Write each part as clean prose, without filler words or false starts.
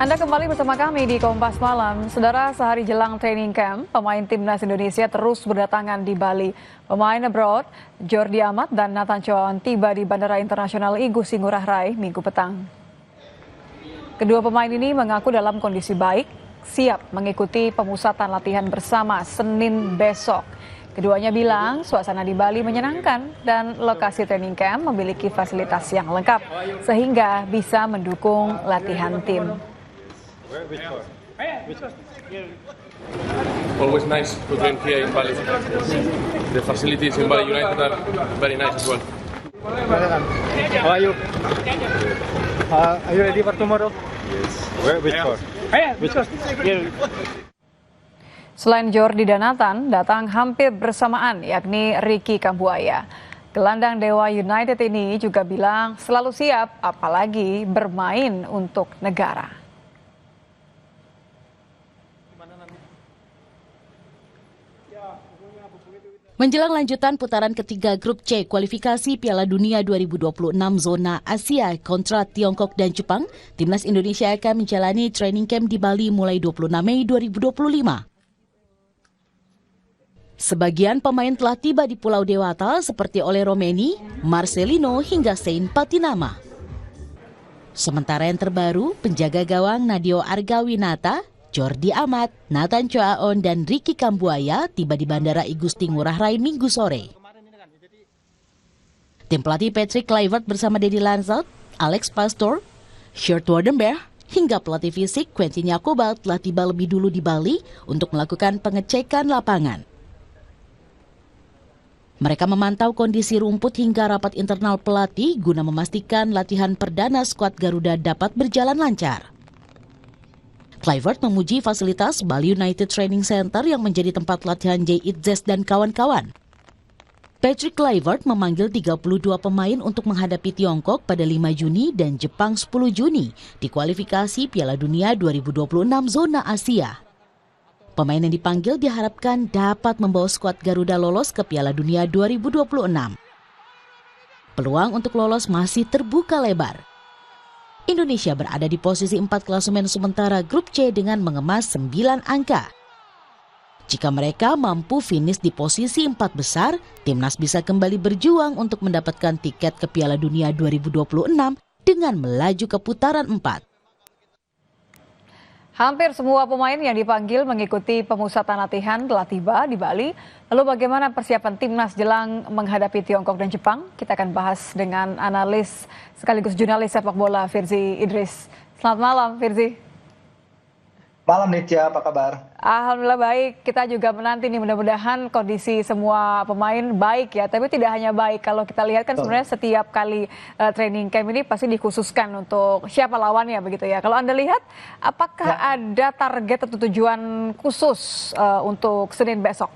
Anda kembali bersama kami di Kompas Malam. Saudara, sehari jelang training camp, pemain timnas Indonesia terus berdatangan di Bali. Pemain abroad, Jordi Amat dan Nathan Choaon tiba di Bandara Internasional Igusti Ngurah Rai Minggu petang. Kedua pemain ini mengaku dalam kondisi baik, siap mengikuti pemusatan latihan bersama Senin besok. Keduanya bilang suasana di Bali menyenangkan dan lokasi training camp memiliki fasilitas yang lengkap sehingga bisa mendukung latihan tim. Always nice to train here in Bali. The facilities in Bali United are very nice as well. How are you? Are you ready for tomorrow? Yes. Which course? Which course? Selain Jordi dan Nathan, datang hampir bersamaan yakni Ricky Kambuaya. Gelandang Dewa United ini juga bilang selalu siap apalagi bermain untuk negara. Menjelang lanjutan putaran ketiga Grup C kualifikasi Piala Dunia 2026 zona Asia kontra Tiongkok dan Jepang, Timnas Indonesia akan menjalani training camp di Bali mulai 26 Mei 2025. Sebagian pemain telah tiba di Pulau Dewata seperti Ole Romeni, Marcelino hingga Sein Patinama. Sementara yang terbaru, penjaga gawang Nadeo Argawinata, Jordi Amat, Nathan Choaon, dan Ricky Kambuaya tiba di Bandara Igusti Ngurah Rai Minggu sore. Tim pelatih Patrick Kluivert bersama Deddy Lansat, Alex Pastoor, Sjoerd Woerdenberg, hingga pelatih fisik Quentin Jakobal telah tiba lebih dulu di Bali untuk melakukan pengecekan lapangan. Mereka memantau kondisi rumput hingga rapat internal pelatih guna memastikan latihan perdana skuad Garuda dapat berjalan lancar. Kluivert memuji fasilitas Bali United Training Center yang menjadi tempat latihan Jay Itzes dan kawan-kawan. Patrick Kluivert memanggil 32 pemain untuk menghadapi Tiongkok pada 5 Juni dan Jepang 10 Juni di kualifikasi Piala Dunia 2026 zona Asia. Pemain yang dipanggil diharapkan dapat membawa skuad Garuda lolos ke Piala Dunia 2026. Peluang untuk lolos masih terbuka lebar. Indonesia berada di posisi 4 klasemen sementara Grup C dengan mengemas 9 angka. Jika mereka mampu finish di posisi 4 besar, timnas bisa kembali berjuang untuk mendapatkan tiket ke Piala Dunia 2026 dengan melaju ke putaran 4. Hampir semua pemain yang dipanggil mengikuti pemusatan latihan telah tiba di Bali. Lalu bagaimana persiapan timnas jelang menghadapi Tiongkok dan Jepang? Kita akan bahas dengan analis sekaligus jurnalis sepak bola Firzi Idris. Selamat malam Firzi. Malam Nitya, apa kabar? Alhamdulillah baik, kita juga menanti nih mudah-mudahan kondisi semua pemain baik ya. Tapi tidak hanya baik, kalau kita lihat kan sebenarnya setiap kali training camp ini pasti dikhususkan untuk siapa lawannya begitu ya. Kalau Anda lihat, apakah ada target atau tujuan khusus untuk Senin besok?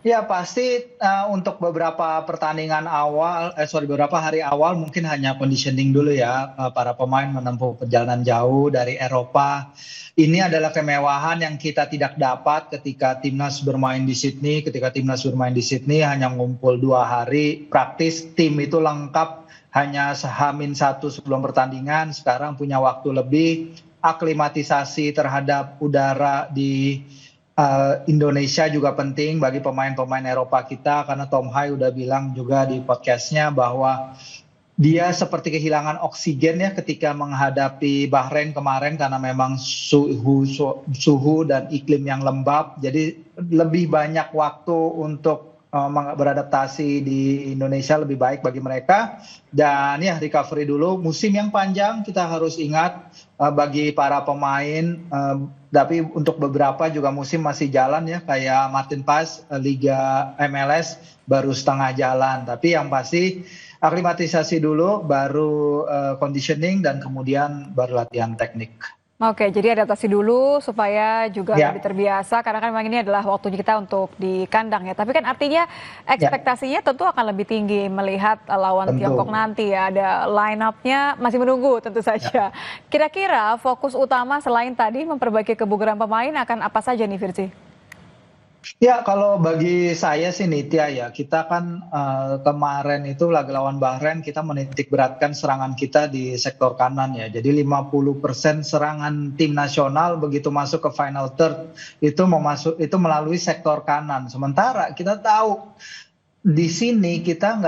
Ya pasti untuk beberapa pertandingan awal, beberapa hari awal mungkin hanya conditioning dulu ya. Para pemain menempuh perjalanan jauh dari Eropa. Ini adalah kemewahan yang kita tidak dapat ketika timnas bermain di Sydney. Ketika timnas bermain di Sydney hanya ngumpul 2 hari, praktis tim itu lengkap hanya H-1 sebelum pertandingan. Sekarang punya waktu lebih, aklimatisasi terhadap udara di Indonesia juga penting bagi pemain-pemain Eropa kita, karena Tom Hai udah bilang juga di podcastnya bahwa dia seperti kehilangan oksigen ya ketika menghadapi Bahrain kemarin karena memang suhu dan iklim yang lembab, jadi lebih banyak waktu untuk beradaptasi di Indonesia lebih baik bagi mereka. Dan ya recovery dulu, musim yang panjang kita harus ingat bagi para pemain, tapi untuk beberapa juga musim masih jalan ya, kayak Martin Paes Liga MLS baru setengah jalan. Tapi yang pasti aklimatisasi dulu, baru conditioning, dan kemudian baru latihan teknik. Oke, jadi adaptasi dulu supaya juga lebih terbiasa, karena kan memang ini adalah waktunya kita untuk di kandang ya. Tapi kan artinya ekspektasinya tentu akan lebih tinggi melihat lawan Tiongkok nanti ya. Ada line up-nya masih menunggu tentu saja. Kira-kira fokus utama selain tadi memperbaiki kebugaran pemain akan apa saja nih Firzi? Ya, kalau bagi saya sih Nitya ya, kita kan kemarin itu laga lawan Bahrain kita menitik beratkan serangan kita di sektor kanan ya. Jadi 50% serangan tim nasional begitu masuk ke final third itu melalui sektor kanan. Sementara kita tahu di sini kita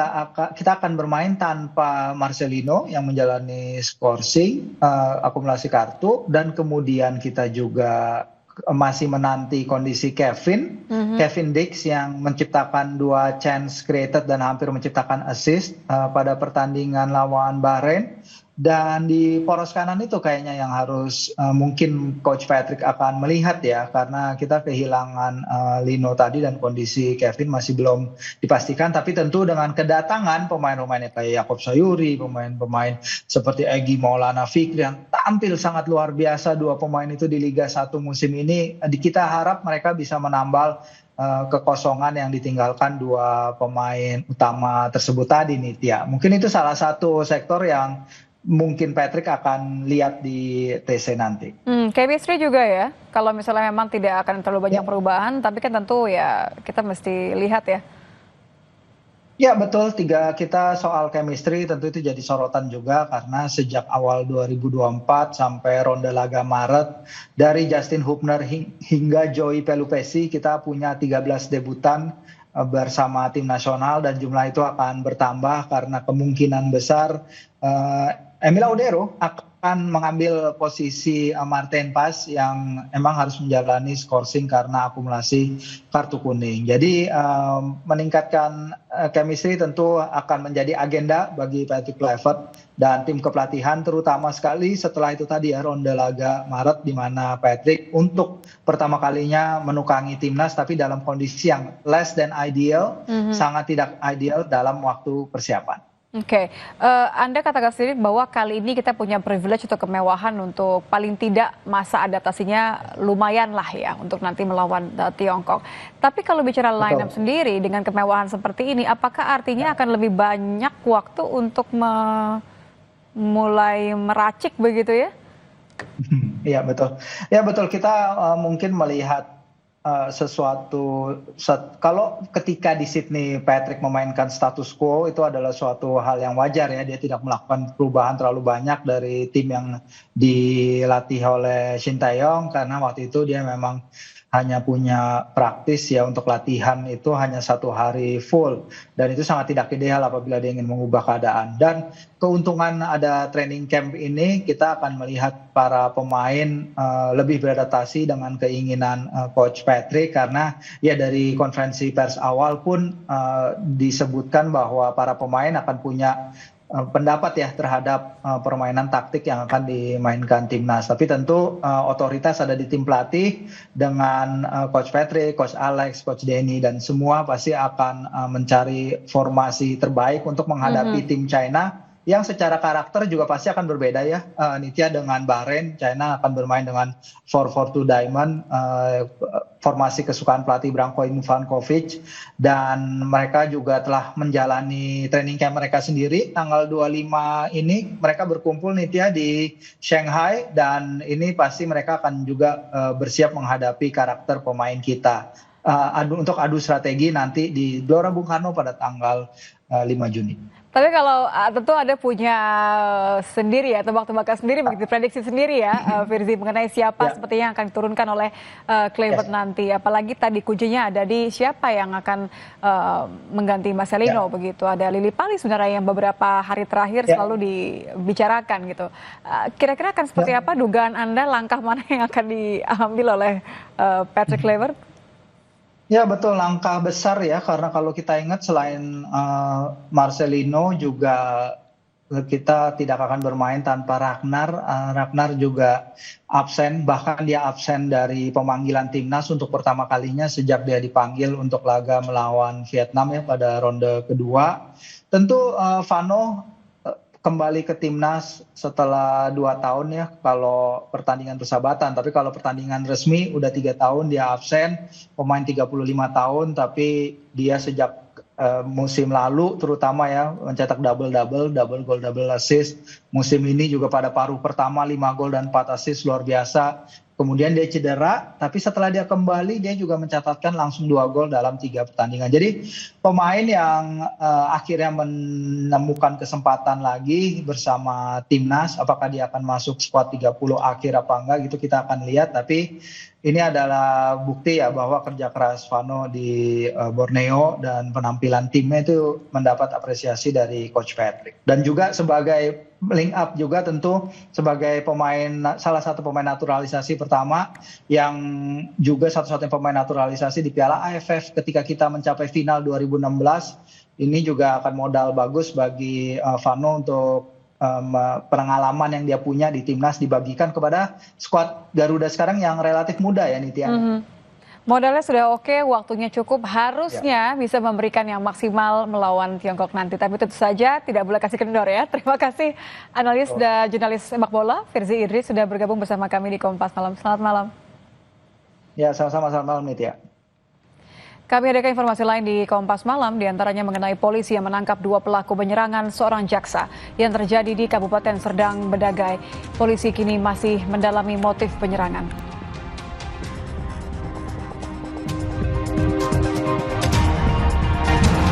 akan bermain tanpa Marcelino yang menjalani scoring, akumulasi kartu, dan kemudian kita juga masih menanti kondisi Kevin Dix yang menciptakan 2 chance created dan hampir menciptakan assist pada pertandingan lawan Bahrain. Dan di poros kanan itu kayaknya yang harus mungkin Coach Patrick akan melihat ya, karena kita kehilangan Lino tadi dan kondisi Kevin masih belum dipastikan. Tapi tentu dengan kedatangan pemain-pemainnya kayak Yakob Sayuri, pemain-pemain seperti Egy Maulana Fikri yang tampil sangat luar biasa, 2 pemain itu di Liga 1 musim ini, kita harap mereka bisa menambal kekosongan yang ditinggalkan 2 pemain utama tersebut tadi Nitya. Mungkin itu salah satu sektor yang mungkin Patrick akan lihat di TC nanti. Chemistry juga ya, kalau misalnya memang tidak akan terlalu banyak perubahan, tapi kan tentu ya kita mesti lihat ya. Ya betul, kita soal chemistry tentu itu jadi sorotan juga karena sejak awal 2024 sampai ronde laga Maret dari Justin Hubner hingga Joey Pelupesi kita punya 13 debutan bersama tim nasional dan jumlah itu akan bertambah karena kemungkinan besar Emil Audero akan mengambil posisi Martin Paz yang emang harus menjalani scoring karena akumulasi kartu kuning. Jadi meningkatkan chemistry tentu akan menjadi agenda bagi Patrick Kluivert dan tim kepelatihan, terutama sekali setelah itu tadi ya ronde laga Maret di mana Patrick untuk pertama kalinya menukangi timnas tapi dalam kondisi yang less than ideal, sangat tidak ideal dalam waktu persiapan. Oke, Anda katakan sendiri bahwa kali ini kita punya privilege atau kemewahan untuk paling tidak masa adaptasinya lumayan lah ya untuk nanti melawan Tiongkok. Tapi kalau bicara line up sendiri dengan kemewahan seperti ini, apakah artinya akan lebih banyak waktu untuk mulai meracik begitu ya? Iya betul, ya betul kita mungkin melihat sesuatu kalau ketika di Sydney Patrick memainkan status quo itu adalah suatu hal yang wajar ya, dia tidak melakukan perubahan terlalu banyak dari tim yang dilatih oleh Shin Tae-yong karena waktu itu dia memang hanya punya praktis ya untuk latihan itu hanya 1 hari full dan itu sangat tidak ideal apabila dia ingin mengubah keadaan. Dan keuntungan ada training camp ini kita akan melihat para pemain lebih beradaptasi dengan keinginan Coach Patrick karena ya dari konferensi pers awal pun disebutkan bahwa para pemain akan punya pendapat ya terhadap permainan taktik yang akan dimainkan timnas. Tapi tentu otoritas ada di tim pelatih dengan Coach Patrick, Coach Alex, Coach Denny dan semua pasti akan mencari formasi terbaik untuk menghadapi tim China yang secara karakter juga pasti akan berbeda ya. Nitya dengan Bahrain, China akan bermain dengan 4-4-2 diamond, formasi kesukaan pelatih Branko Ivanovic, dan mereka juga telah menjalani training camp mereka sendiri. Tanggal 25 ini mereka berkumpul Nitya di Shanghai dan ini pasti mereka akan juga bersiap menghadapi karakter pemain kita. Untuk adu strategi nanti di Gelora Bung Karno pada tanggal 5 Juni. Tapi kalau tentu ada punya sendiri ya, tebak-tebakan sendiri, begitu prediksi sendiri ya, Firzi, mengenai siapa sepertinya yang akan diturunkan oleh Kluivert nanti. Apalagi tadi kuncinya ada di siapa yang akan mengganti Marcelino begitu. Ada Lily Pali sebenarnya yang beberapa hari terakhir selalu dibicarakan gitu. Kira-kira akan seperti apa dugaan Anda, langkah mana yang akan diambil oleh Patrick Kluivert? Ya betul, langkah besar ya karena kalau kita ingat selain Marcelino juga kita tidak akan bermain tanpa Ragnar. Ragnar juga absen, bahkan dia absen dari pemanggilan timnas untuk pertama kalinya sejak dia dipanggil untuk laga melawan Vietnam ya pada ronde kedua. Tentu Vano kembali ke timnas setelah 2 tahun ya kalau pertandingan persahabatan, tapi kalau pertandingan resmi udah 3 tahun dia absen, pemain 35 tahun tapi dia sejak musim lalu terutama ya mencetak double goal double assist. Musim ini juga pada paruh pertama 5 gol dan 4 assist luar biasa. Kemudian dia cedera, tapi setelah dia kembali dia juga mencatatkan langsung 2 gol dalam 3 pertandingan. Jadi pemain yang akhirnya menemukan kesempatan lagi bersama timnas, apakah dia akan masuk skuad 30 akhir apa enggak gitu kita akan lihat. Tapi ini adalah bukti ya bahwa kerja keras Vano di Borneo dan penampilan timnya itu mendapat apresiasi dari Coach Patrick. Dan juga sebagai link up juga tentu sebagai salah satu pemain naturalisasi pertama yang juga satu-satunya pemain naturalisasi di Piala AFF ketika kita mencapai final 2016. Ini juga akan modal bagus bagi Vano untuk pengalaman yang dia punya di timnas dibagikan kepada skuad Garuda sekarang yang relatif muda ya Nitya. Modalnya sudah oke, waktunya cukup, harusnya bisa memberikan yang maksimal melawan Tiongkok nanti. Tapi tentu saja tidak boleh kasih kendor ya. Terima kasih analis dan jurnalis sepak bola Firzi Idris sudah bergabung bersama kami di Kompas Malam. Selamat malam. Ya, sama-sama, selamat malam Nitya. Kami hadirkan informasi lain di Kompas Malam, diantaranya mengenai polisi yang menangkap 2 pelaku penyerangan seorang jaksa yang terjadi di Kabupaten Serdang Bedagai. Polisi kini masih mendalami motif penyerangan.